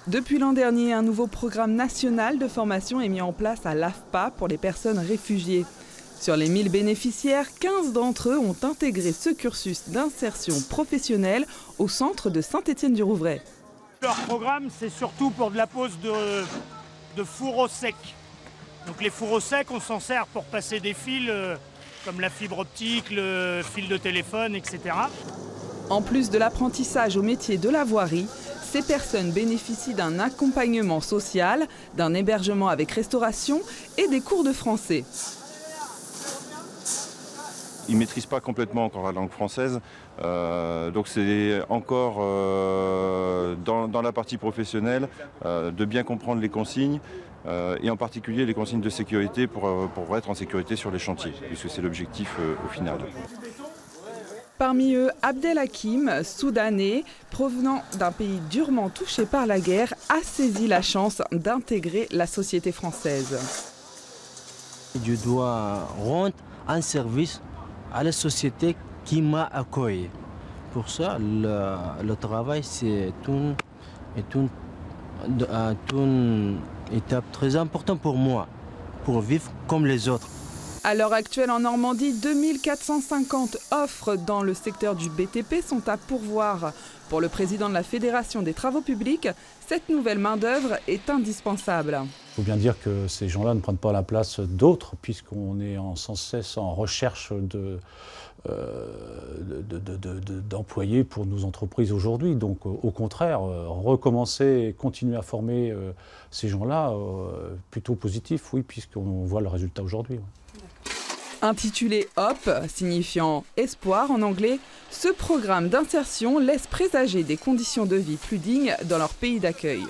Depuis l'an dernier, un nouveau programme national de formation est mis en place à l'AFPA pour les personnes réfugiées. Sur les 1000 bénéficiaires, 15 d'entre eux ont intégré ce cursus d'insertion professionnelle au centre de Saint-Étienne-du-Rouvray. Leur programme, c'est surtout pour de la pose de fourreaux secs. Donc les fourreaux secs, on s'en sert pour passer des fils comme la fibre optique, le fil de téléphone, etc. En plus de l'apprentissage au métier de la voirie, ces personnes bénéficient d'un accompagnement social, d'un hébergement avec restauration et des cours de français. Ils ne maîtrisent pas complètement encore la langue française, donc c'est encore dans la partie professionnelle de bien comprendre les consignes et en particulier les consignes de sécurité pour être en sécurité sur les chantiers, puisque c'est l'objectif au final. Parmi eux, Abdelhakim, soudanais, provenant d'un pays durement touché par la guerre, a saisi la chance d'intégrer la société française. Je dois rendre un service à la société qui m'a accueilli. Pour ça, le travail, c'est une étape très importante pour moi, pour vivre comme les autres. À l'heure actuelle, en Normandie, 2450 offres dans le secteur du BTP sont à pourvoir. Pour le président de la Fédération des travaux publics, cette nouvelle main-d'œuvre est indispensable. Il faut bien dire que ces gens-là ne prennent pas la place d'autres, puisqu'on est sans cesse en recherche d'employés pour nos entreprises aujourd'hui. Donc au contraire, recommencer et continuer à former ces gens-là, plutôt positif, oui, puisqu'on voit le résultat aujourd'hui. Intitulé HOP, signifiant espoir en anglais, ce programme d'insertion laisse présager des conditions de vie plus dignes dans leur pays d'accueil.